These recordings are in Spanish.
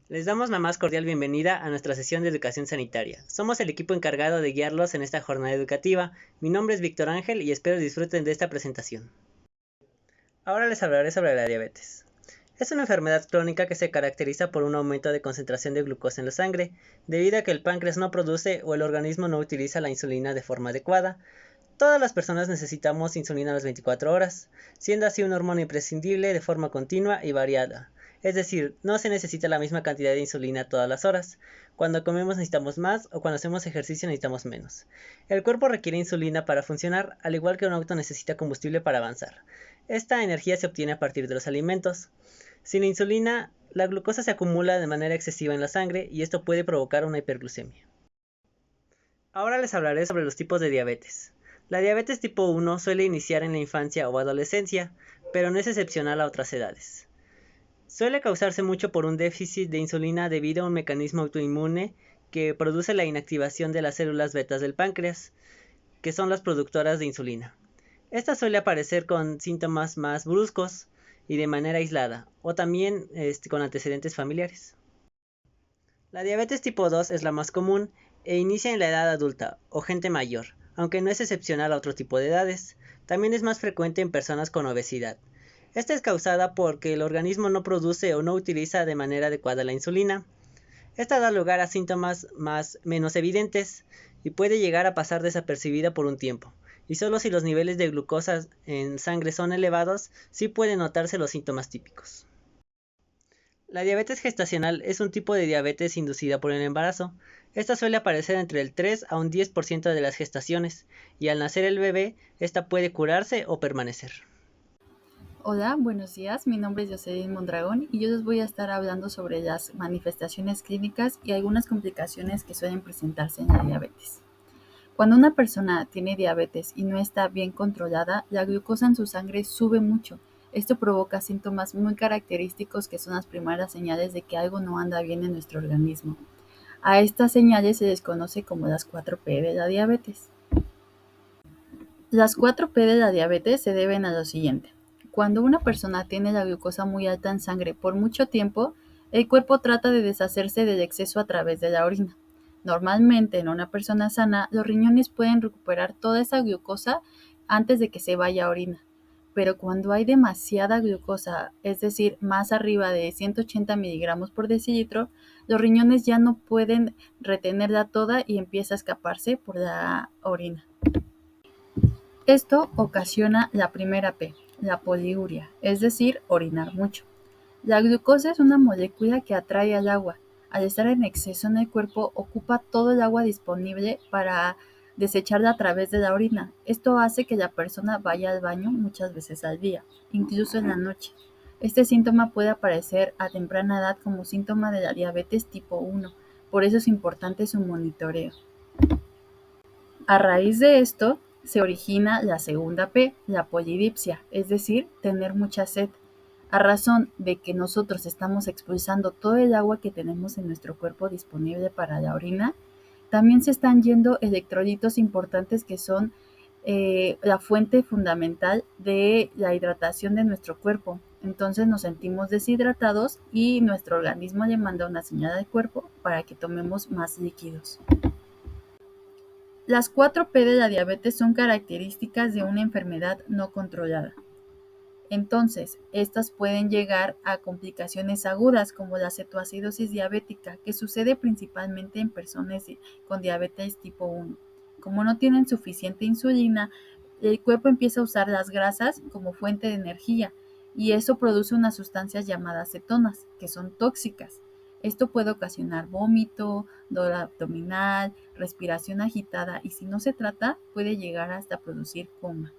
Les damos la más cordial bienvenida a nuestra sesión de educación sanitaria. Somos el equipo encargado de guiarlos en esta jornada educativa. Mi nombre es Víctor Ángel y espero disfruten de esta presentación. Ahora les hablaré sobre la diabetes. Es una enfermedad crónica que se caracteriza por un aumento de concentración de glucosa en la sangre, debido a que el páncreas no produce o el organismo no utiliza la insulina de forma adecuada. Todas las personas necesitamos insulina a las 24 horas, siendo así una hormona imprescindible de forma continua y variada. Es decir, no se necesita la misma cantidad de insulina todas las horas. Cuando comemos necesitamos más o cuando hacemos ejercicio necesitamos menos. El cuerpo requiere insulina para funcionar, al igual que un auto necesita combustible para avanzar. Esta energía se obtiene a partir de los alimentos. Sin insulina, la glucosa se acumula de manera excesiva en la sangre y esto puede provocar una hiperglucemia. Ahora les hablaré sobre los tipos de diabetes. La diabetes tipo 1 suele iniciar en la infancia o adolescencia, pero no es excepcional a otras edades. Suele causarse mucho por un déficit de insulina debido a un mecanismo autoinmune que produce la inactivación de las células betas del páncreas, que son las productoras de insulina. Esta suele aparecer con síntomas más bruscos y de manera aislada, o también con antecedentes familiares. La diabetes tipo 2 es la más común e inicia en la edad adulta o gente mayor, aunque no es excepcional a otro tipo de edades. También es más frecuente en personas con obesidad. Esta es causada porque el organismo no produce o no utiliza de manera adecuada la insulina. Esta da lugar a síntomas menos evidentes y puede llegar a pasar desapercibida por un tiempo. Y solo si los niveles de glucosa en sangre son elevados, sí pueden notarse los síntomas típicos. La diabetes gestacional es un tipo de diabetes inducida por el embarazo. Esta suele aparecer entre el 3 a un 10% de las gestaciones, y al nacer el bebé, esta puede curarse o permanecer. Hola, buenos días. Mi nombre es Jocelyn Mondragón y yo les voy a estar hablando sobre las manifestaciones clínicas y algunas complicaciones que suelen presentarse en la diabetes. Cuando una persona tiene diabetes y no está bien controlada, la glucosa en su sangre sube mucho. Esto provoca síntomas muy característicos que son las primeras señales de que algo no anda bien en nuestro organismo. A estas señales se les conoce como las 4P de la diabetes. Las 4P de la diabetes se deben a lo siguiente. Cuando una persona tiene la glucosa muy alta en sangre por mucho tiempo, el cuerpo trata de deshacerse del exceso a través de la orina. Normalmente, en una persona sana, los riñones pueden recuperar toda esa glucosa antes de que se vaya a orina. Pero cuando hay demasiada glucosa, es decir, más arriba de 180 miligramos por decilitro, los riñones ya no pueden retenerla toda y empieza a escaparse por la orina. Esto ocasiona la primera P, la poliuria, es decir, orinar mucho. La glucosa es una molécula que atrae al agua. Al estar en exceso en el cuerpo, ocupa todo el agua disponible para desecharla a través de la orina. Esto hace que la persona vaya al baño muchas veces al día, incluso en la noche. Este síntoma puede aparecer a temprana edad como síntoma de la diabetes tipo 1, por eso es importante su monitoreo. A raíz de esto, se origina la segunda P, la polidipsia, es decir, tener mucha sed, a razón de que nosotros estamos expulsando todo el agua que tenemos en nuestro cuerpo disponible para la orina. También se están yendo electrolitos importantes que son la fuente fundamental de la hidratación de nuestro cuerpo. Entonces nos sentimos deshidratados y nuestro organismo le manda una señal al cuerpo para que tomemos más líquidos. Las 4P de la diabetes son características de una enfermedad no controlada. Entonces, estas pueden llegar a complicaciones agudas como la cetoacidosis diabética, que sucede principalmente en personas con diabetes tipo 1. Como no tienen suficiente insulina, el cuerpo empieza a usar las grasas como fuente de energía y eso produce unas sustancias llamadas cetonas, que son tóxicas. Esto puede ocasionar vómito, dolor abdominal, respiración agitada y si no se trata puede llegar hasta producir coma.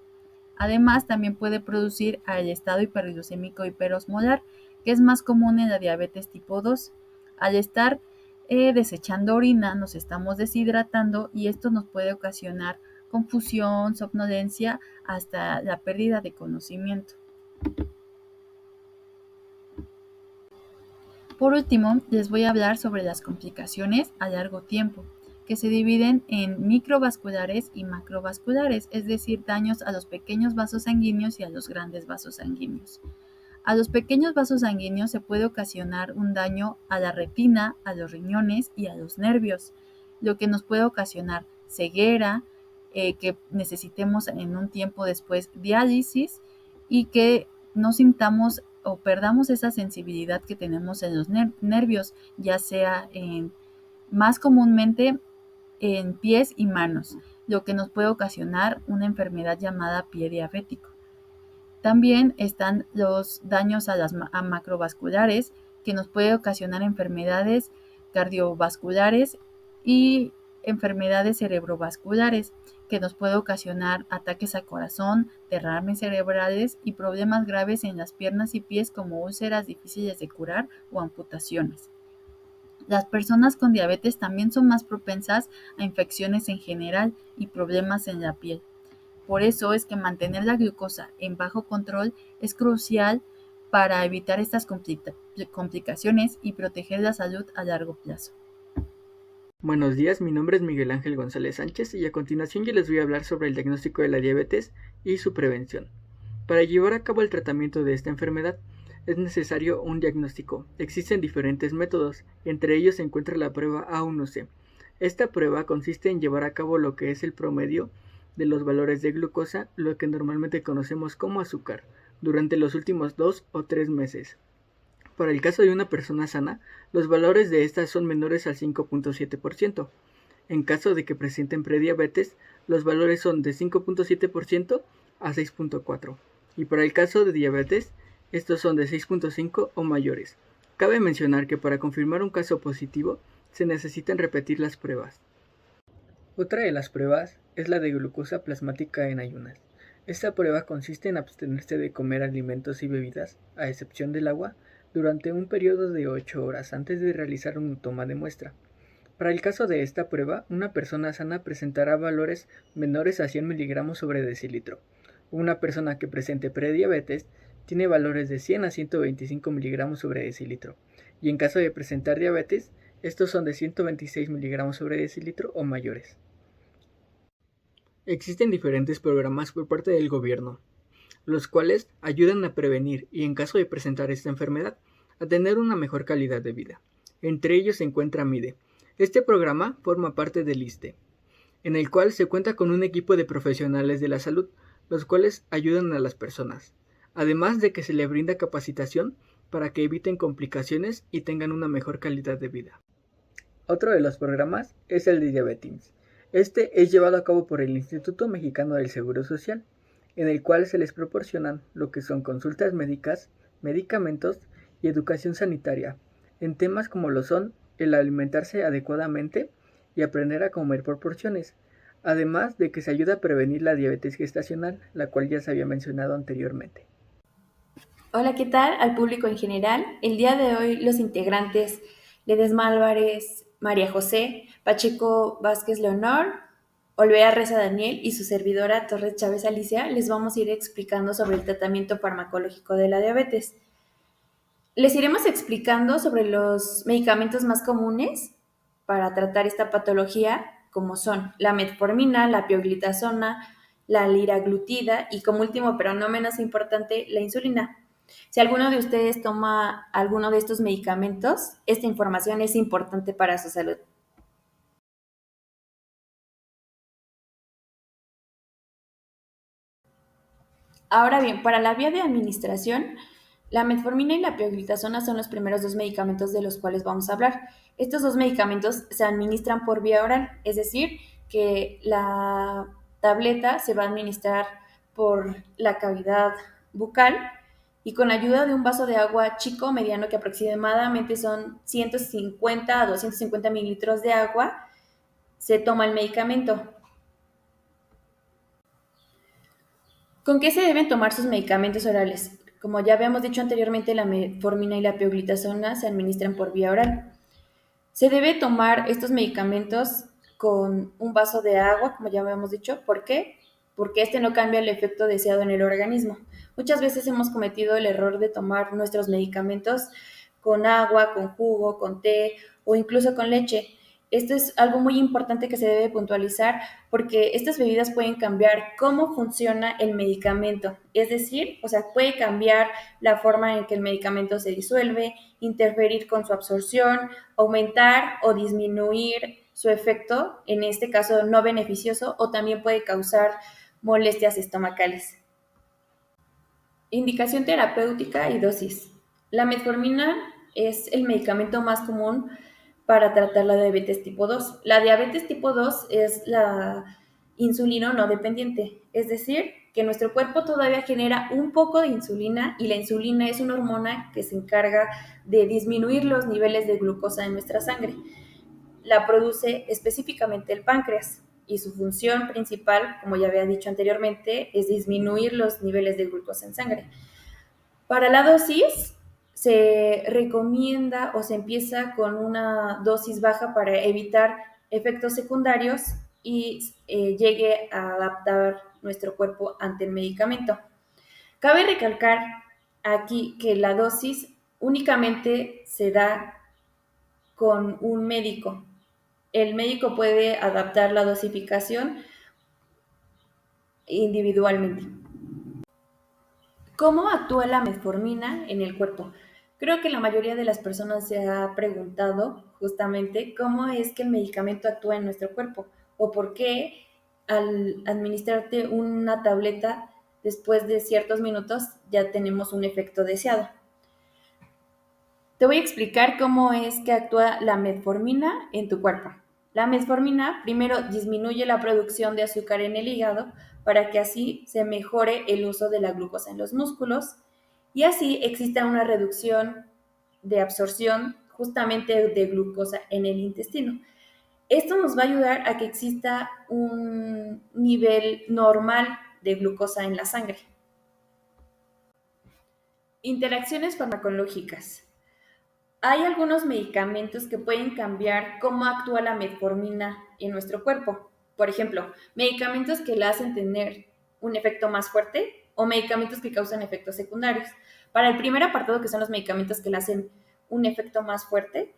Además, también puede producir el estado hiperglucémico hiperosmolar, que es más común en la diabetes tipo 2. Al estar desechando orina, nos estamos deshidratando y esto nos puede ocasionar confusión, somnolencia, hasta la pérdida de conocimiento. Por último, les voy a hablar sobre las complicaciones a largo tiempo, que se dividen en microvasculares y macrovasculares, es decir, daños a los pequeños vasos sanguíneos y a los grandes vasos sanguíneos. A los pequeños vasos sanguíneos se puede ocasionar un daño a la retina, a los riñones y a los nervios, lo que nos puede ocasionar ceguera, que necesitemos en un tiempo después diálisis y que no sintamos o perdamos esa sensibilidad que tenemos en los nervios, ya sea más comúnmente en pies y manos, lo que nos puede ocasionar una enfermedad llamada pie diabético. También están los daños a macrovasculares, que nos puede ocasionar enfermedades cardiovasculares y enfermedades cerebrovasculares, que nos puede ocasionar ataques al corazón, derrames cerebrales y problemas graves en las piernas y pies como úlceras difíciles de curar o amputaciones. Las personas con diabetes también son más propensas a infecciones en general y problemas en la piel. Por eso es que mantener la glucosa en bajo control es crucial para evitar estas complicaciones y proteger la salud a largo plazo. Buenos días, mi nombre es Miguel Ángel González Sánchez y a continuación yo les voy a hablar sobre el diagnóstico de la diabetes y su prevención. Para llevar a cabo el tratamiento de esta enfermedad es necesario un diagnóstico. Existen diferentes métodos, entre ellos se encuentra la prueba A1C. Esta prueba consiste en llevar a cabo lo que es el promedio de los valores de glucosa, lo que normalmente conocemos como azúcar, durante los últimos 2 o 3 meses. Para el caso de una persona sana, los valores de estas son menores al 5.7%. En caso de que presenten prediabetes, los valores son de 5.7% a 6.4%. Y para el caso de diabetes, estos son de 6.5 o mayores. Cabe mencionar que para confirmar un caso positivo, se necesitan repetir las pruebas. Otra de las pruebas es la de glucosa plasmática en ayunas. Esta prueba consiste en abstenerse de comer alimentos y bebidas, a excepción del agua, durante un periodo de 8 horas antes de realizar una toma de muestra. Para el caso de esta prueba, una persona sana presentará valores menores a 100 miligramos sobre decilitro. Una persona que presente prediabetes tiene valores de 100 a 125 miligramos sobre decilitro. Y en caso de presentar diabetes, estos son de 126 miligramos sobre decilitro o mayores. Existen diferentes programas por parte del gobierno, los cuales ayudan a prevenir y en caso de presentar esta enfermedad, a tener una mejor calidad de vida. Entre ellos se encuentra MIDE. Este programa forma parte del ISSSTE, en el cual se cuenta con un equipo de profesionales de la salud, los cuales ayudan a las personas, además de que se les brinda capacitación para que eviten complicaciones y tengan una mejor calidad de vida. Otro de los programas es el de Diabetims. Este es llevado a cabo por el Instituto Mexicano del Seguro Social, en el cual se les proporcionan lo que son consultas médicas, medicamentos y educación sanitaria, en temas como lo son el alimentarse adecuadamente y aprender a comer por porciones, además de que se ayuda a prevenir la diabetes gestacional, la cual ya se había mencionado anteriormente. Hola, ¿qué tal? Al público en general. El día de hoy los integrantes Ledesma Álvarez, María José, Pacheco Vázquez Leonor, Olvera Reza Daniel y su servidora Torres Chávez Alicia les vamos a ir explicando sobre el tratamiento farmacológico de la diabetes. Les iremos explicando sobre los medicamentos más comunes para tratar esta patología, como son la metformina, la pioglitazona, la liraglutida y como último, pero no menos importante, la insulina. Si alguno de ustedes toma alguno de estos medicamentos, esta información es importante para su salud. Ahora bien, para la vía de administración, la metformina y la pioglitazona son los primeros dos medicamentos de los cuales vamos a hablar. Estos dos medicamentos se administran por vía oral, es decir, que la tableta se va a administrar por la cavidad bucal y con ayuda de un vaso de agua chico o mediano, que aproximadamente son 150 a 250 mililitros de agua, se toma el medicamento. ¿Con qué se deben tomar sus medicamentos orales? Como ya habíamos dicho anteriormente, la metformina y la pioglitazona se administran por vía oral. Se debe tomar estos medicamentos con un vaso de agua, como ya habíamos dicho. ¿Por qué? Porque este no cambia el efecto deseado en el organismo. Muchas veces hemos cometido el error de tomar nuestros medicamentos con agua, con jugo, con té o incluso con leche. Esto es algo muy importante que se debe puntualizar porque estas bebidas pueden cambiar cómo funciona el medicamento. Es decir, o sea, puede cambiar la forma en que el medicamento se disuelve, interferir con su absorción, aumentar o disminuir su efecto, en este caso no beneficioso, o también puede causar molestias estomacales. Indicación terapéutica y dosis. La metformina es el medicamento más común para tratar la diabetes tipo 2. La diabetes tipo 2 es la insulino no dependiente, es decir, que nuestro cuerpo todavía genera un poco de insulina y la insulina es una hormona que se encarga de disminuir los niveles de glucosa en nuestra sangre. La produce específicamente el páncreas y su función principal, como ya había dicho anteriormente, es disminuir los niveles de glucosa en sangre. Para la dosis se recomienda o se empieza con una dosis baja para evitar efectos secundarios y llegue a adaptar nuestro cuerpo ante el medicamento. Cabe recalcar aquí que la dosis únicamente se da con un médico. El médico puede adaptar la dosificación individualmente. ¿Cómo actúa la metformina en el cuerpo? Creo que la mayoría de las personas se ha preguntado justamente cómo es que el medicamento actúa en nuestro cuerpo o por qué al administrarte una tableta después de ciertos minutos ya tenemos un efecto deseado. Te voy a explicar cómo es que actúa la metformina en tu cuerpo. La metformina primero disminuye la producción de azúcar en el hígado para que así se mejore el uso de la glucosa en los músculos y así exista una reducción de absorción justamente de glucosa en el intestino. Esto nos va a ayudar a que exista un nivel normal de glucosa en la sangre. Interacciones farmacológicas. Hay algunos medicamentos que pueden cambiar cómo actúa la metformina en nuestro cuerpo. Por ejemplo, medicamentos que la hacen tener un efecto más fuerte o medicamentos que causan efectos secundarios. Para el primer apartado, que son los medicamentos que le hacen un efecto más fuerte,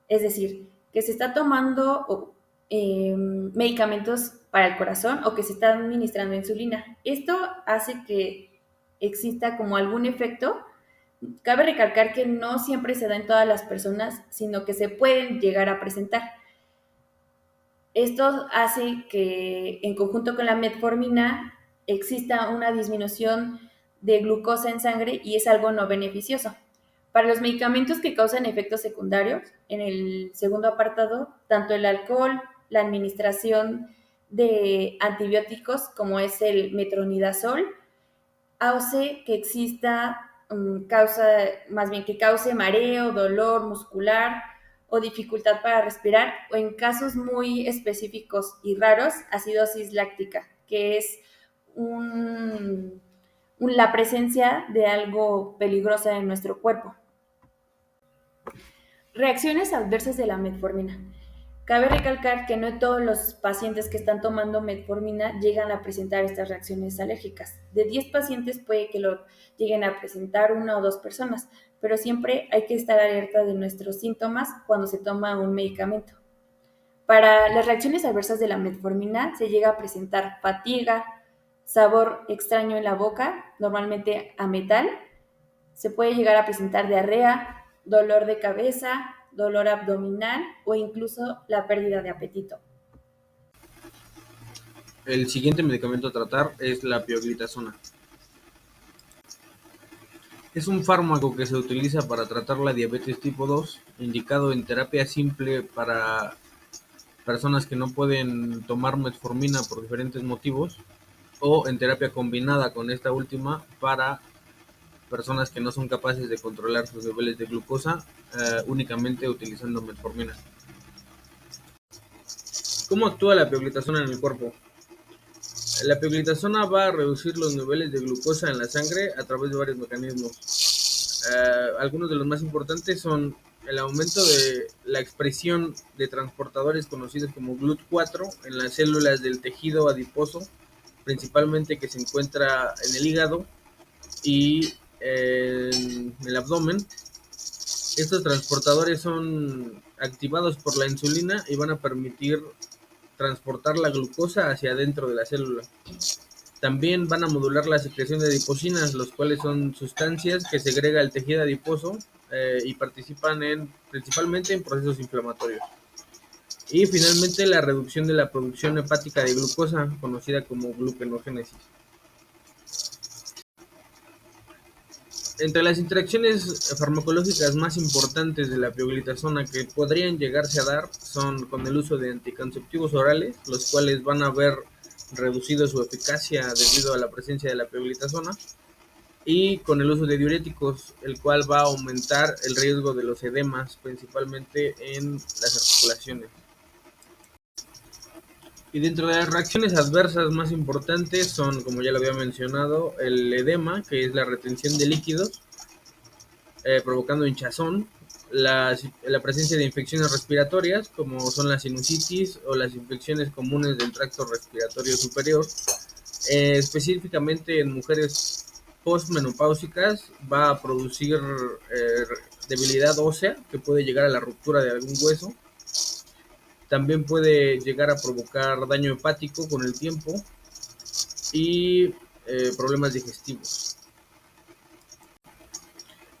es decir, que se está tomando medicamentos para el corazón o que se está administrando insulina. Esto hace que exista como algún efecto. Cabe recalcar que no siempre se da en todas las personas, sino que se pueden llegar a presentar. Esto hace que en conjunto con la metformina exista una disminución de glucosa en sangre y es algo no beneficioso. Para los medicamentos que causan efectos secundarios, en el segundo apartado, tanto el alcohol, la administración de antibióticos como es el metronidazol, hace que exista que cause mareo, dolor muscular o dificultad para respirar, o en casos muy específicos y raros, acidosis láctica, que es la presencia de algo peligroso en nuestro cuerpo. Reacciones adversas de la metformina. Cabe recalcar que no todos los pacientes que están tomando metformina llegan a presentar estas reacciones alérgicas. De 10 pacientes puede que lo lleguen a presentar 1 o 2 personas, pero siempre hay que estar alerta de nuestros síntomas cuando se toma un medicamento. Para las reacciones adversas de la metformina se llega a presentar fatiga, sabor extraño en la boca, normalmente a metal. Se puede llegar a presentar diarrea, dolor de cabeza, dolor abdominal o incluso la pérdida de apetito. El siguiente medicamento a tratar es la pioglitazona. Es un fármaco que se utiliza para tratar la diabetes tipo 2, indicado en terapia simple para personas que no pueden tomar metformina por diferentes motivos, o en terapia combinada con esta última para personas que no son capaces de controlar sus niveles de glucosa únicamente utilizando metformina. ¿Cómo actúa la pioglitazona en el cuerpo? La pioglitazona va a reducir los niveles de glucosa en la sangre a través de varios mecanismos. Algunos de los más importantes son el aumento de la expresión de transportadores conocidos como GLUT4 en las células del tejido adiposo, principalmente que se encuentra en el hígado y en el abdomen. Estos transportadores son activados por la insulina y van a permitir transportar la glucosa hacia adentro de la célula. También van a modular la secreción de adiposinas, los cuales son sustancias que segrega el tejido adiposo y participan principalmente en procesos inflamatorios. Y finalmente la reducción de la producción hepática de glucosa, conocida como gluconeogénesis. Entre las interacciones farmacológicas más importantes de la pioglitazona que podrían llegarse a dar son con el uso de anticonceptivos orales, los cuales van a haber reducido su eficacia debido a la presencia de la pioglitazona, y con el uso de diuréticos, el cual va a aumentar el riesgo de los edemas, principalmente en las articulaciones. Y dentro de las reacciones adversas más importantes son, como ya lo había mencionado, el edema, que es la retención de líquidos, provocando hinchazón, la presencia de infecciones respiratorias, como son la sinusitis o las infecciones comunes del tracto respiratorio superior, específicamente en mujeres postmenopáusicas, va a producir debilidad ósea, que puede llegar a la ruptura de algún hueso. También puede llegar a provocar daño hepático con el tiempo y problemas digestivos.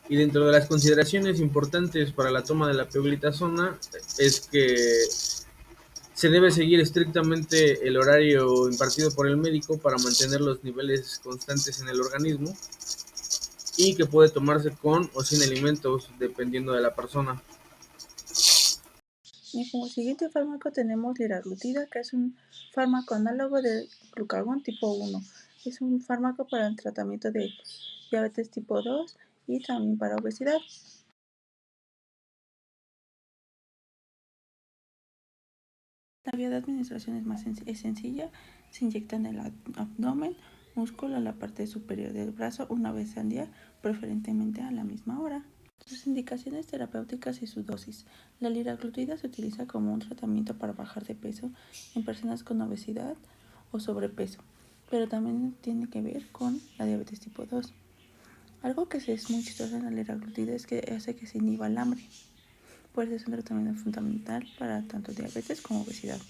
Y dentro de las consideraciones importantes para la toma de la pioglitazona es que se debe seguir estrictamente el horario impartido por el médico para mantener los niveles constantes en el organismo, y que puede tomarse con o sin alimentos dependiendo de la persona. Y como siguiente fármaco tenemos liraglutida, que es un fármaco análogo del glucagón tipo 1. Es un fármaco para el tratamiento de diabetes tipo 2 y también para obesidad. La vía de administración es sencilla, se inyecta en el abdomen, músculo, a la parte superior del brazo una vez al día, preferentemente a la misma hora. Sus indicaciones terapéuticas y su dosis. La liraglutida se utiliza como un tratamiento para bajar de peso en personas con obesidad o sobrepeso, pero también tiene que ver con la diabetes tipo 2. Algo que es muy chistoso en la liraglutida es que hace que se inhiba el hambre. Por eso es un tratamiento fundamental para tanto diabetes como obesidad.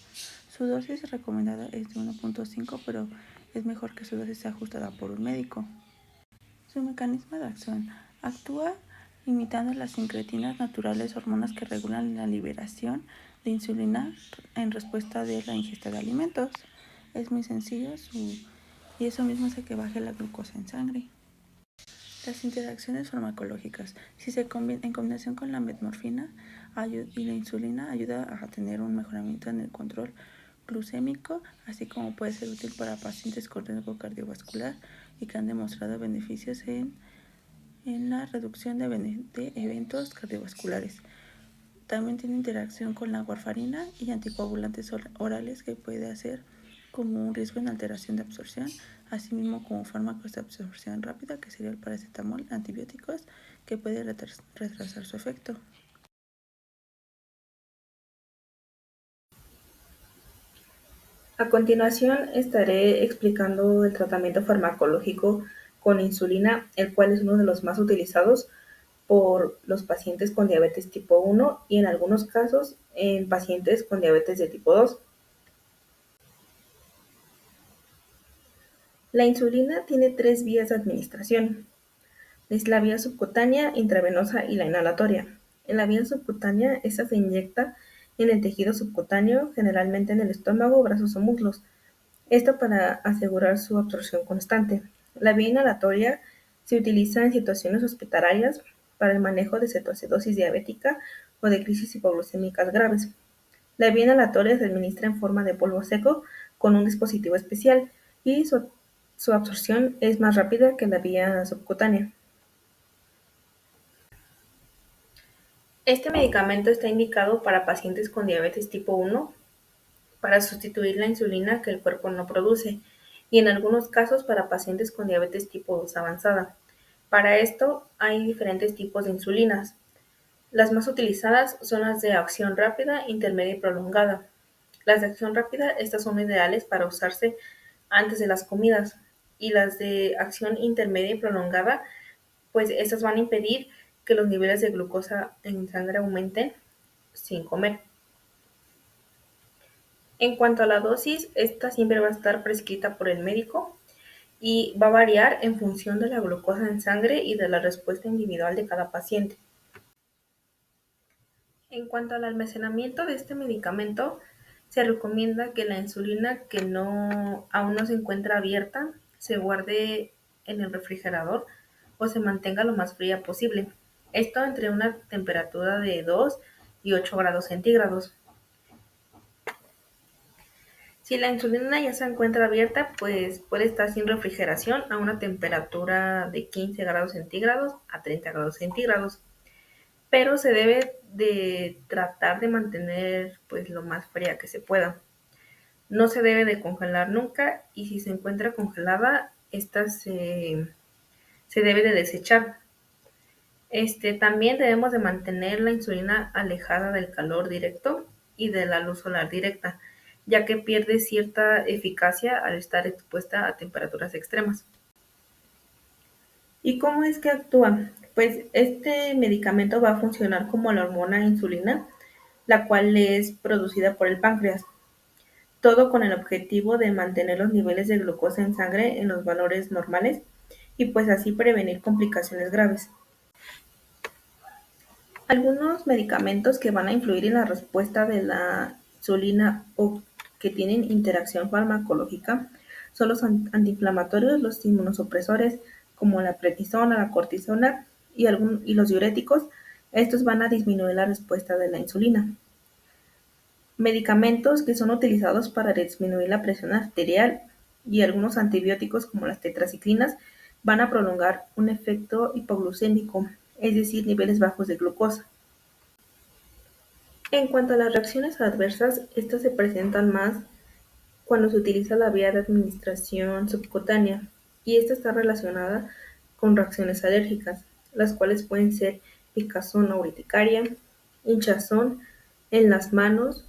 Su dosis recomendada es de 1.5, pero es mejor que su dosis sea ajustada por un médico. Su mecanismo de acción. Actúa imitando las sincretinas naturales, hormonas que regulan la liberación de insulina en respuesta de la ingesta de alimentos. Es muy sencillo y eso mismo hace que baje la glucosa en sangre. Las interacciones farmacológicas. Si se combina en combinación con la metmorfina y la insulina, ayuda a tener un mejoramiento en el control glucémico, así como puede ser útil para pacientes con riesgo cardiovascular y que han demostrado beneficios en la reducción de eventos cardiovasculares. También tiene interacción con la warfarina y anticoagulantes orales, que puede hacer como un riesgo en alteración de absorción, asimismo como fármacos de absorción rápida, que sería el paracetamol, antibióticos, que puede retrasar su efecto. A continuación estaré explicando el tratamiento farmacológico con insulina, el cual es uno de los más utilizados por los pacientes con diabetes tipo 1 y en algunos casos en pacientes con diabetes de tipo 2. La insulina tiene 3 vías de administración. Es la vía subcutánea, intravenosa y la inhalatoria. En la vía subcutánea, esta se inyecta en el tejido subcutáneo, generalmente en el estómago, brazos o muslos. Esto para asegurar su absorción constante. La vía inhalatoria se utiliza en situaciones hospitalarias para el manejo de cetoacidosis diabética o de crisis hipoglucémicas graves. La vía inhalatoria se administra en forma de polvo seco con un dispositivo especial y su absorción es más rápida que la vía subcutánea. Este medicamento está indicado para pacientes con diabetes tipo 1 para sustituir la insulina que el cuerpo no produce y en algunos casos para pacientes con diabetes tipo 2 avanzada. Para esto hay diferentes tipos de insulinas. Las más utilizadas son las de acción rápida, intermedia y prolongada. Las de acción rápida, estas son ideales para usarse antes de las comidas, y las de acción intermedia y prolongada, pues estas van a impedir que los niveles de glucosa en sangre aumenten sin comer. En cuanto a la dosis, esta siempre va a estar prescrita por el médico y va a variar en función de la glucosa en sangre y de la respuesta individual de cada paciente. En cuanto al almacenamiento de este medicamento, se recomienda que la insulina que aún no se encuentra abierta se guarde en el refrigerador o se mantenga lo más fría posible. Esto entre una temperatura de 2 y 8 grados centígrados. Si la insulina ya se encuentra abierta, pues puede estar sin refrigeración a una temperatura de 15 grados centígrados a 30 grados centígrados, pero se debe de tratar de mantener pues lo más fría que se pueda. No se debe de congelar nunca y si se encuentra congelada, esta se debe de desechar. También debemos de mantener la insulina alejada del calor directo y de la luz solar directa, ya que pierde cierta eficacia al estar expuesta a temperaturas extremas. ¿Y cómo es que actúa? Pues este medicamento va a funcionar como la hormona insulina, la cual es producida por el páncreas, todo con el objetivo de mantener los niveles de glucosa en sangre en los valores normales y pues así prevenir complicaciones graves. Algunos medicamentos que van a influir en la respuesta de la insulina o que tienen interacción farmacológica son los antiinflamatorios, los inmunosupresores como la prednisona, la cortisona y los diuréticos. Estos van a disminuir la respuesta de la insulina. Medicamentos que son utilizados para disminuir la presión arterial y algunos antibióticos como las tetraciclinas van a prolongar un efecto hipoglucémico, es decir, niveles bajos de glucosa. En cuanto a las reacciones adversas, estas se presentan más cuando se utiliza la vía de administración subcutánea y esta está relacionada con reacciones alérgicas, las cuales pueden ser picazón o urticaria, hinchazón en las manos,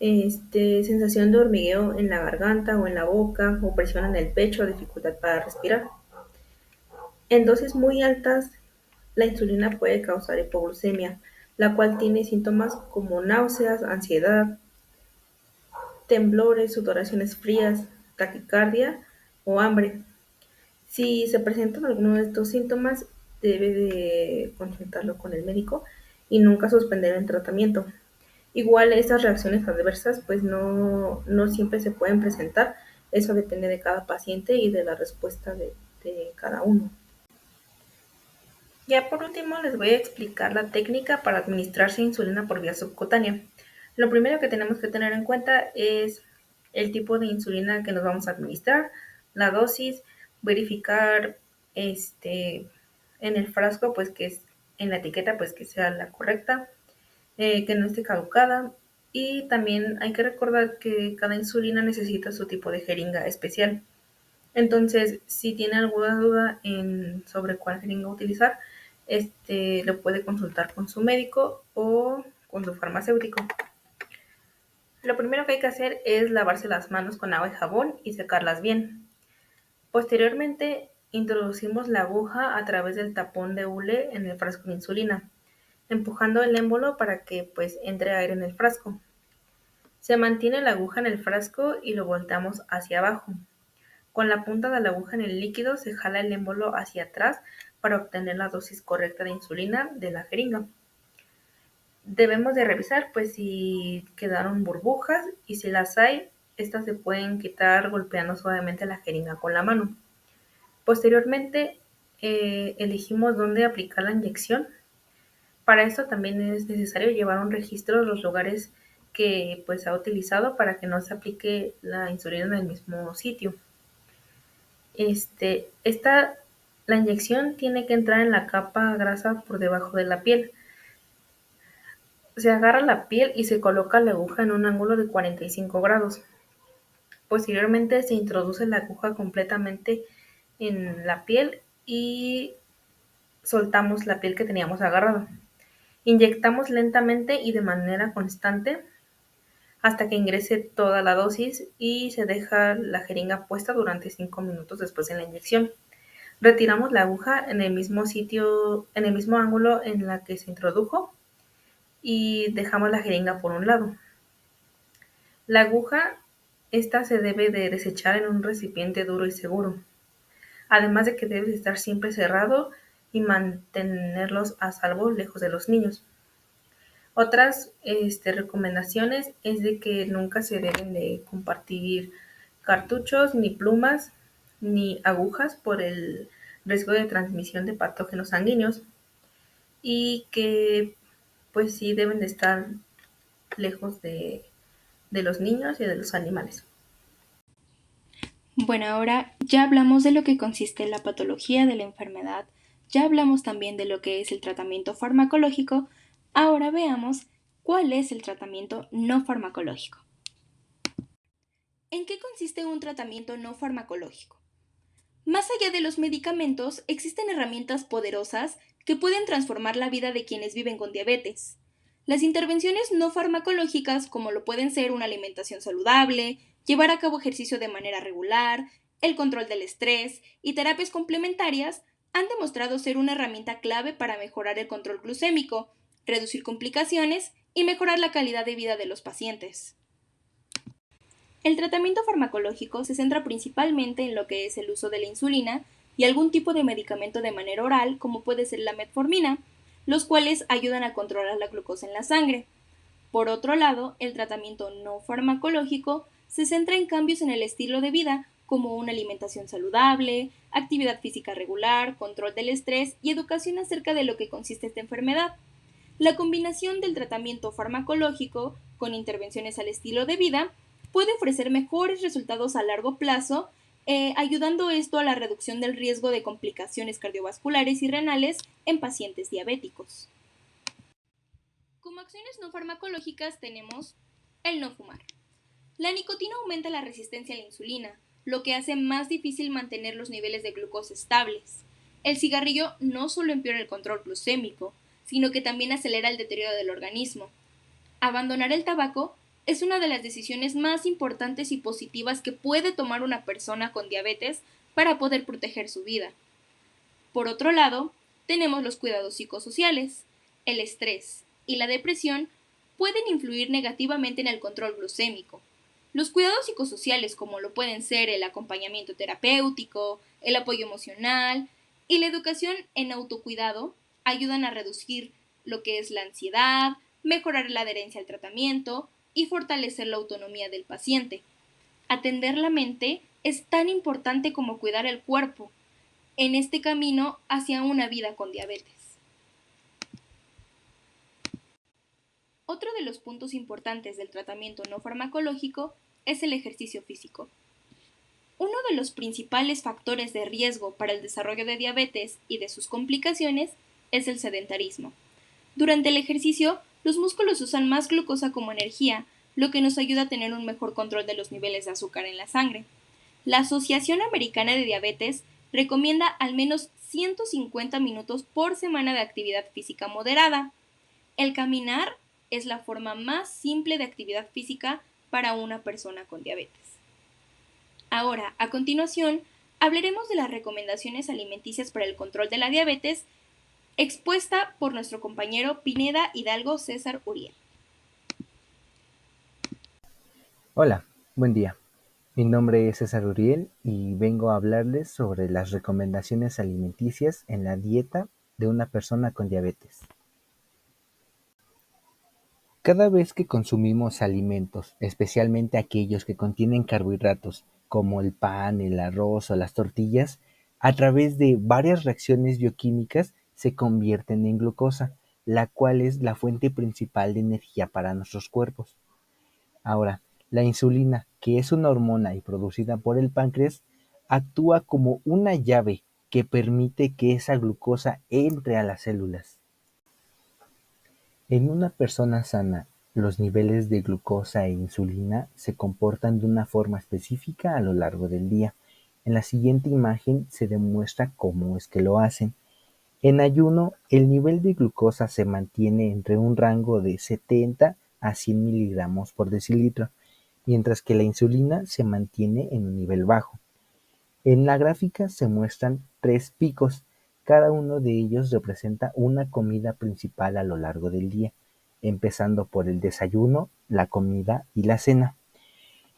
sensación de hormigueo en la garganta o en la boca, o presión en el pecho, o dificultad para respirar. En dosis muy altas, la insulina puede causar hipoglucemia, la cual tiene síntomas como náuseas, ansiedad, temblores, sudoraciones frías, taquicardia o hambre. Si se presentan alguno de estos síntomas, debe de consultarlo con el médico y nunca suspender el tratamiento. Igual estas reacciones adversas pues no siempre se pueden presentar, eso depende de cada paciente y de la respuesta de cada uno. Ya por último les voy a explicar la técnica para administrarse insulina por vía subcutánea. Lo primero que tenemos que tener en cuenta es el tipo de insulina que nos vamos a administrar, la dosis, verificar en el frasco pues que es en la etiqueta pues que sea la correcta, que no esté caducada y también hay que recordar que cada insulina necesita su tipo de jeringa especial. Entonces, si tiene alguna duda sobre cuál jeringa utilizar, lo puede consultar con su médico o con su farmacéutico. Lo primero que hay que hacer es lavarse las manos con agua y jabón y secarlas bien. Posteriormente, introducimos la aguja a través del tapón de hule en el frasco de insulina, empujando el émbolo para que pues entre aire en el frasco. Se mantiene la aguja en el frasco y lo volteamos hacia abajo. Con la punta de la aguja en el líquido se jala el émbolo hacia atrás para obtener la dosis correcta de insulina de la jeringa. Debemos de revisar pues si quedaron burbujas y si las hay, estas se pueden quitar golpeando suavemente la jeringa con la mano. Posteriormente elegimos dónde aplicar la inyección. Para esto también es necesario llevar un registro de los lugares que pues ha utilizado para que no se aplique la insulina en el mismo sitio. La inyección tiene que entrar en la capa grasa por debajo de la piel. Se agarra la piel y se coloca la aguja en un ángulo de 45 grados. Posteriormente se introduce la aguja completamente en la piel y soltamos la piel que teníamos agarrada. Inyectamos lentamente y de manera constante hasta que ingrese toda la dosis y se deja la jeringa puesta durante 5 minutos después de la inyección. Retiramos la aguja en el mismo sitio, en el mismo ángulo en la que se introdujo y dejamos la jeringa por un lado. La aguja, esta se debe de desechar en un recipiente duro y seguro, además de que debe estar siempre cerrado y mantenerlos a salvo lejos de los niños. Otras recomendaciones es de que nunca se deben de compartir cartuchos, ni plumas, ni agujas por el riesgo de transmisión de patógenos sanguíneos y que pues sí deben de estar lejos de los niños y de los animales. Bueno, ahora ya hablamos de lo que consiste la patología de la enfermedad, ya hablamos también de lo que es el tratamiento farmacológico, ahora veamos cuál es el tratamiento no farmacológico. ¿En qué consiste un tratamiento no farmacológico? Más allá de los medicamentos, existen herramientas poderosas que pueden transformar la vida de quienes viven con diabetes. Las intervenciones no farmacológicas, como lo pueden ser una alimentación saludable, llevar a cabo ejercicio de manera regular, el control del estrés y terapias complementarias, han demostrado ser una herramienta clave para mejorar el control glucémico, reducir complicaciones y mejorar la calidad de vida de los pacientes. El tratamiento farmacológico se centra principalmente en lo que es el uso de la insulina y algún tipo de medicamento de manera oral, como puede ser la metformina, los cuales ayudan a controlar la glucosa en la sangre. Por otro lado, el tratamiento no farmacológico se centra en cambios en el estilo de vida, como una alimentación saludable, actividad física regular, control del estrés y educación acerca de lo que consiste esta enfermedad. La combinación del tratamiento farmacológico con intervenciones al estilo de vida puede ofrecer mejores resultados a largo plazo, ayudando esto a la reducción del riesgo de complicaciones cardiovasculares y renales en pacientes diabéticos. Como acciones no farmacológicas tenemos el no fumar. La nicotina aumenta la resistencia a la insulina, lo que hace más difícil mantener los niveles de glucosa estables. El cigarrillo no solo empeora el control glucémico, sino que también acelera el deterioro del organismo. Abandonar el tabaco es una de las decisiones más importantes y positivas que puede tomar una persona con diabetes para poder proteger su vida. Por otro lado, tenemos los cuidados psicosociales. El estrés y la depresión pueden influir negativamente en el control glucémico. Los cuidados psicosociales, como lo pueden ser el acompañamiento terapéutico, el apoyo emocional y la educación en autocuidado, ayudan a reducir lo que es la ansiedad, mejorar la adherencia al tratamiento y fortalecer la autonomía del paciente. Atender la mente es tan importante como cuidar el cuerpo en este camino hacia una vida con diabetes. Otro de los puntos importantes del tratamiento no farmacológico es el ejercicio físico. Uno de los principales factores de riesgo para el desarrollo de diabetes y de sus complicaciones es el sedentarismo. Durante el ejercicio, los músculos usan más glucosa como energía, lo que nos ayuda a tener un mejor control de los niveles de azúcar en la sangre. La Asociación Americana de Diabetes recomienda al menos 150 minutos por semana de actividad física moderada. El caminar es la forma más simple de actividad física para una persona con diabetes. Ahora, a continuación, hablaremos de las recomendaciones alimenticias para el control de la diabetes expuesta por nuestro compañero Pineda Hidalgo César Uriel. Hola, buen día. Mi nombre es César Uriel y vengo a hablarles sobre las recomendaciones alimenticias en la dieta de una persona con diabetes. Cada vez que consumimos alimentos, especialmente aquellos que contienen carbohidratos, como el pan, el arroz o las tortillas, a través de varias reacciones bioquímicas se convierten en glucosa, la cual es la fuente principal de energía para nuestros cuerpos. Ahora, la insulina, que es una hormona y producida por el páncreas, actúa como una llave que permite que esa glucosa entre a las células. En una persona sana, los niveles de glucosa e insulina se comportan de una forma específica a lo largo del día. En la siguiente imagen se demuestra cómo es que lo hacen. En ayuno, el nivel de glucosa se mantiene entre un rango de 70 a 100 miligramos por decilitro, mientras que la insulina se mantiene en un nivel bajo. En la gráfica se muestran 3 picos, cada uno de ellos representa una comida principal a lo largo del día. empezando por el desayuno, la comida y la cena.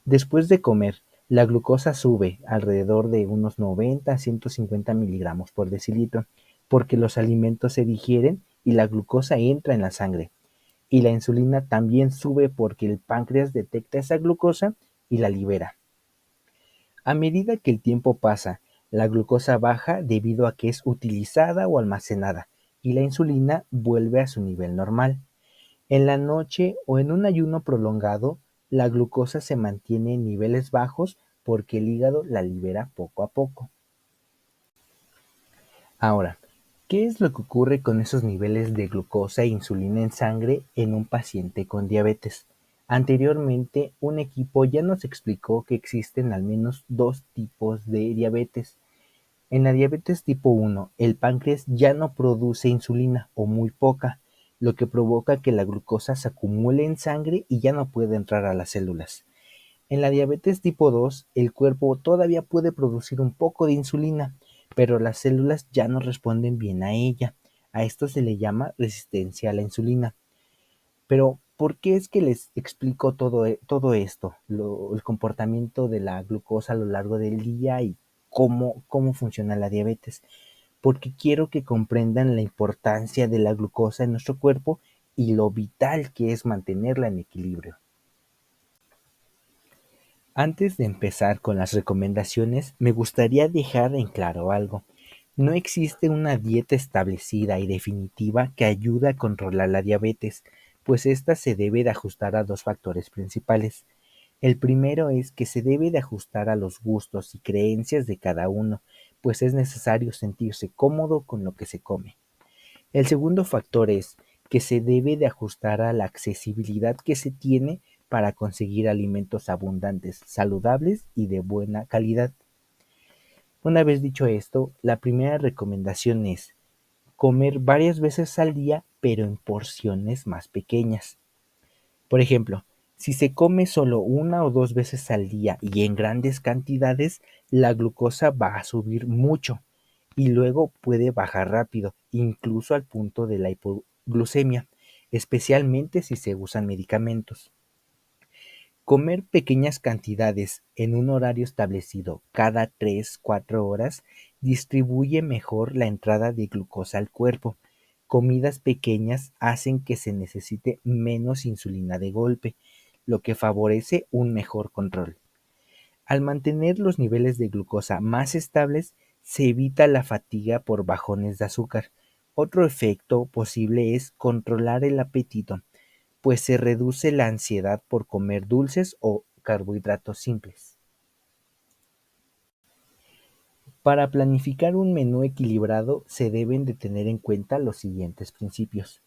Después de comer, la glucosa sube alrededor de unos 90 a 150 miligramos por decilitro, porque los alimentos se digieren y la glucosa entra en la sangre. Y la insulina también sube porque el páncreas detecta esa glucosa y la libera. A medida que el tiempo pasa, la glucosa baja debido a que es utilizada o almacenada y la insulina vuelve a su nivel normal. En la noche o en un ayuno prolongado, la glucosa se mantiene en niveles bajos porque el hígado la libera poco a poco. Ahora, ¿qué es lo que ocurre con esos niveles de glucosa e insulina en sangre en un paciente con diabetes? Anteriormente, un equipo ya nos explicó que existen al menos dos tipos de diabetes. En la diabetes tipo 1, el páncreas ya no produce insulina o muy poca, lo que provoca que la glucosa se acumule en sangre y ya no puede entrar a las células. En la diabetes tipo 2, el cuerpo todavía puede producir un poco de insulina, pero las células ya no responden bien a ella. A esto se le llama resistencia a la insulina. Pero, ¿por qué es que les explico todo esto? El comportamiento de la glucosa a lo largo del día y cómo funciona la diabetes. Porque quiero que comprendan la importancia de la glucosa en nuestro cuerpo y lo vital que es mantenerla en equilibrio. Antes de empezar con las recomendaciones, me gustaría dejar en claro algo. No existe una dieta establecida y definitiva que ayude a controlar la diabetes, pues ésta se debe de ajustar a dos factores principales. El primero es que se debe de ajustar a los gustos y creencias de cada uno, pues es necesario sentirse cómodo con lo que se come. El segundo factor es que se debe de ajustar a la accesibilidad que se tiene para conseguir alimentos abundantes, saludables y de buena calidad. Una vez dicho esto, la primera recomendación es comer varias veces al día, pero en porciones más pequeñas. Por ejemplo, si se come solo una o dos veces al día y en grandes cantidades, la glucosa va a subir mucho y luego puede bajar rápido, incluso al punto de la hipoglucemia, especialmente si se usan medicamentos. Comer pequeñas cantidades en un horario establecido cada 3-4 horas distribuye mejor la entrada de glucosa al cuerpo. Comidas pequeñas hacen que se necesite menos insulina de golpe, lo que favorece un mejor control. Al mantener los niveles de glucosa más estables, se evita la fatiga por bajones de azúcar. Otro efecto posible es controlar el apetito, pues se reduce la ansiedad por comer dulces o carbohidratos simples. Para planificar un menú equilibrado se deben de tener en cuenta los siguientes principios.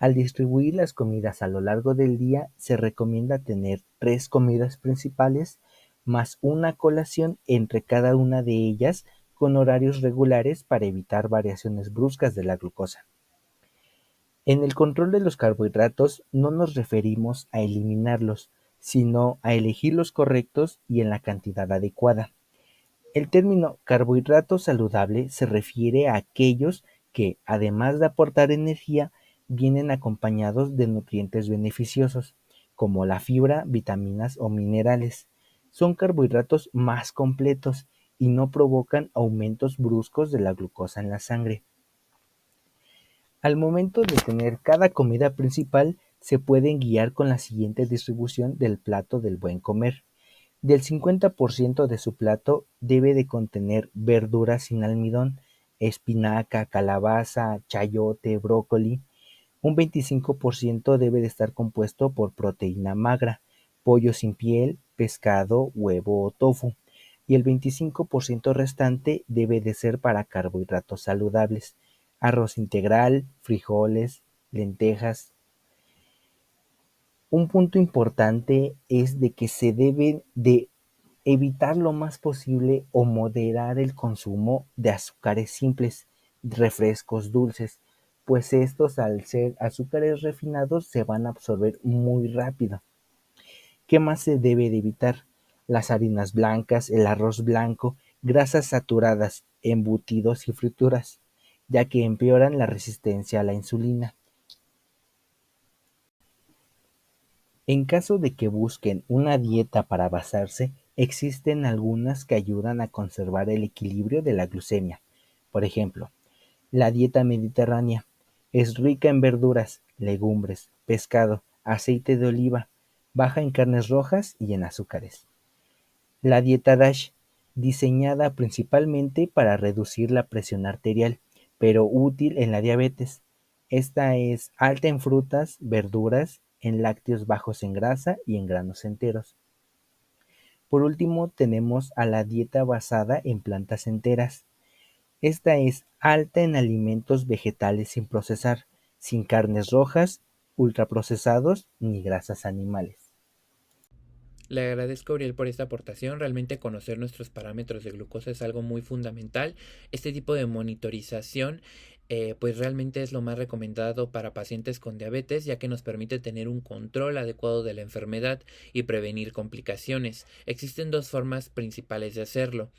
Al distribuir las comidas a lo largo del día, se recomienda tener 3 comidas principales más una colación entre cada una de ellas con horarios regulares para evitar variaciones bruscas de la glucosa. En el control de los carbohidratos no nos referimos a eliminarlos, sino a elegir los correctos y en la cantidad adecuada. El término carbohidrato saludable se refiere a aquellos que, además de aportar energía, vienen acompañados de nutrientes beneficiosos, como la fibra, vitaminas o minerales. Son carbohidratos más completos y no provocan aumentos bruscos de la glucosa en la sangre. Al momento de tener cada comida principal, se pueden guiar con la siguiente distribución del plato del buen comer. Del 50% de su plato debe de contener verduras sin almidón, espinaca, calabaza, chayote, brócoli. Un 25% debe de estar compuesto por proteína magra, pollo sin piel, pescado, huevo o tofu. Y el 25% restante debe de ser para carbohidratos saludables, arroz integral, frijoles, lentejas. Un punto importante es de que se debe de evitar lo más posible o moderar el consumo de azúcares simples, refrescos dulces, pues estos al ser azúcares refinados se van a absorber muy rápido. ¿Qué más se debe de evitar? Las harinas blancas, el arroz blanco, grasas saturadas, embutidos y frituras, ya que empeoran la resistencia a la insulina. En caso de que busquen una dieta para basarse, existen algunas que ayudan a conservar el equilibrio de la glucemia. Por ejemplo, la dieta mediterránea es rica en verduras, legumbres, pescado, aceite de oliva, baja en carnes rojas y en azúcares. La dieta DASH, diseñada principalmente para reducir la presión arterial, pero útil en la diabetes. Esta es alta en frutas, verduras, en lácteos bajos en grasa y en granos enteros. Por último, tenemos a la dieta basada en plantas enteras. Esta es alta en alimentos vegetales sin procesar, sin carnes rojas, ultraprocesados ni grasas animales. Le agradezco a Uriel por esta aportación. Realmente conocer nuestros parámetros de glucosa es algo muy fundamental. Este tipo de monitorización pues realmente es lo más recomendado para pacientes con diabetes, ya que nos permite tener un control adecuado de la enfermedad y prevenir complicaciones. Existen dos formas principales de hacerlo.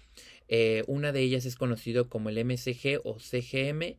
Una de ellas es conocido como el MCG o CGM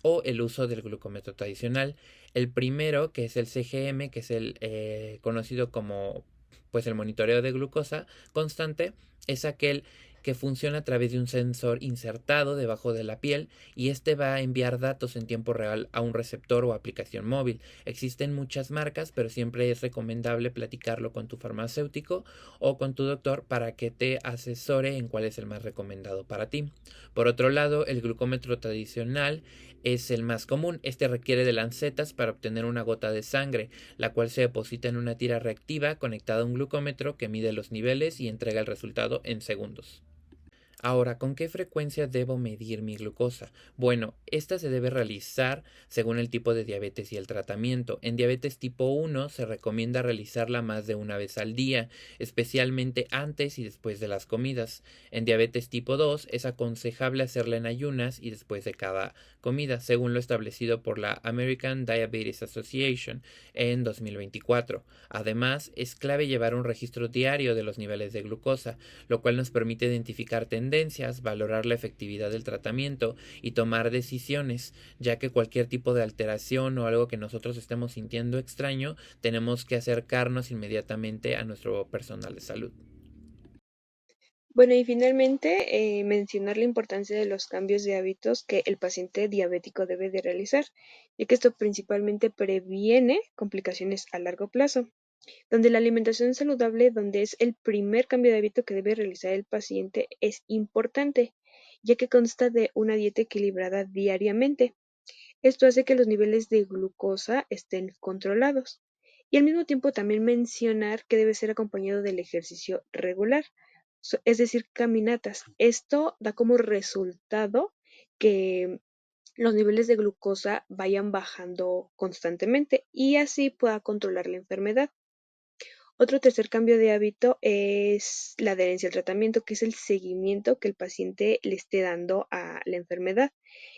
o el uso del glucómetro tradicional. El primero, que es el CGM, que es el conocido como pues el monitoreo de glucosa constante, es aquel que funciona a través de un sensor insertado debajo de la piel y este va a enviar datos en tiempo real a un receptor o aplicación móvil. Existen muchas marcas, pero siempre es recomendable platicarlo con tu farmacéutico o con tu doctor para que te asesore en cuál es el más recomendado para ti. Por otro lado, el glucómetro tradicional es el más común. Este requiere de lancetas para obtener una gota de sangre, la cual se deposita en una tira reactiva conectada a un glucómetro que mide los niveles y entrega el resultado en segundos. Ahora, ¿con qué frecuencia debo medir mi glucosa? Bueno, esta se debe realizar según el tipo de diabetes y el tratamiento. En diabetes tipo 1 se recomienda realizarla más de una vez al día, especialmente antes y después de las comidas. En diabetes tipo 2 es aconsejable hacerla en ayunas y después de cada comida, según lo establecido por la American Diabetes Association en 2024. Además, es clave llevar un registro diario de los niveles de glucosa, lo cual nos permite identificar tendencias, valorar la efectividad del tratamiento y tomar decisiones, ya que cualquier tipo de alteración o algo que nosotros estemos sintiendo extraño, tenemos que acercarnos inmediatamente a nuestro personal de salud. Bueno, y finalmente, mencionar la importancia de los cambios de hábitos que el paciente diabético debe de realizar, ya que esto principalmente previene complicaciones a largo plazo, donde la alimentación saludable, donde es el primer cambio de hábito que debe realizar el paciente, es importante, ya que consta de una dieta equilibrada diariamente. Esto hace que los niveles de glucosa estén controlados. Y al mismo tiempo también mencionar que debe ser acompañado del ejercicio regular, es decir, caminatas. Esto da como resultado que los niveles de glucosa vayan bajando constantemente y así pueda controlar la enfermedad. Otro tercer cambio de hábito es la adherencia al tratamiento, que es el seguimiento que el paciente le esté dando a la enfermedad,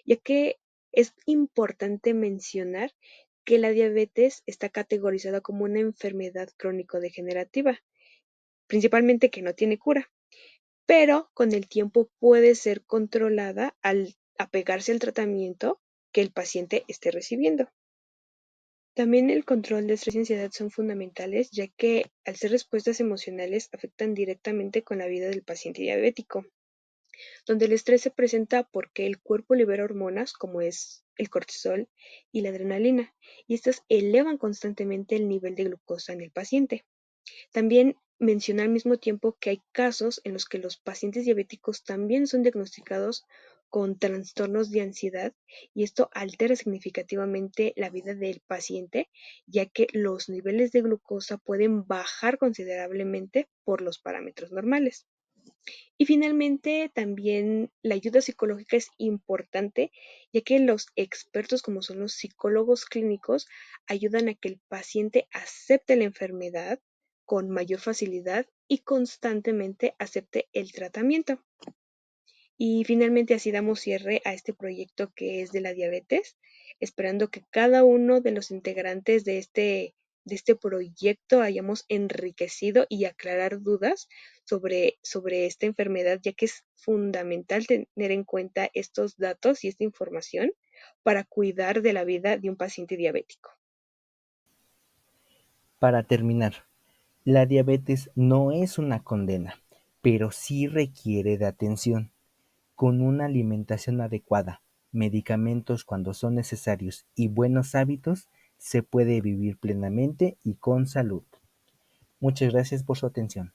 ya que es importante mencionar que la diabetes está categorizada como una enfermedad crónico-degenerativa, principalmente que no tiene cura, pero con el tiempo puede ser controlada al apegarse al tratamiento que el paciente esté recibiendo. También el control de estrés y ansiedad son fundamentales, ya que al ser respuestas emocionales afectan directamente con la vida del paciente diabético, donde el estrés se presenta porque el cuerpo libera hormonas como es el cortisol y la adrenalina, y estas elevan constantemente el nivel de glucosa en el paciente. También menciona al mismo tiempo que hay casos en los que los pacientes diabéticos también son diagnosticados con trastornos de ansiedad y esto altera significativamente la vida del paciente, ya que los niveles de glucosa pueden bajar considerablemente por los parámetros normales. Y finalmente, también la ayuda psicológica es importante, ya que los expertos, como son los psicólogos clínicos, ayudan a que el paciente acepte la enfermedad con mayor facilidad y constantemente acepte el tratamiento. Y finalmente así damos cierre a este proyecto que es de la diabetes, esperando que cada uno de los integrantes de este proyecto hayamos enriquecido y aclarar dudas sobre esta enfermedad, ya que es fundamental tener en cuenta estos datos y esta información para cuidar de la vida de un paciente diabético. Para terminar, la diabetes no es una condena, pero sí requiere de atención. Con una alimentación adecuada, medicamentos cuando son necesarios y buenos hábitos, se puede vivir plenamente y con salud. Muchas gracias por su atención.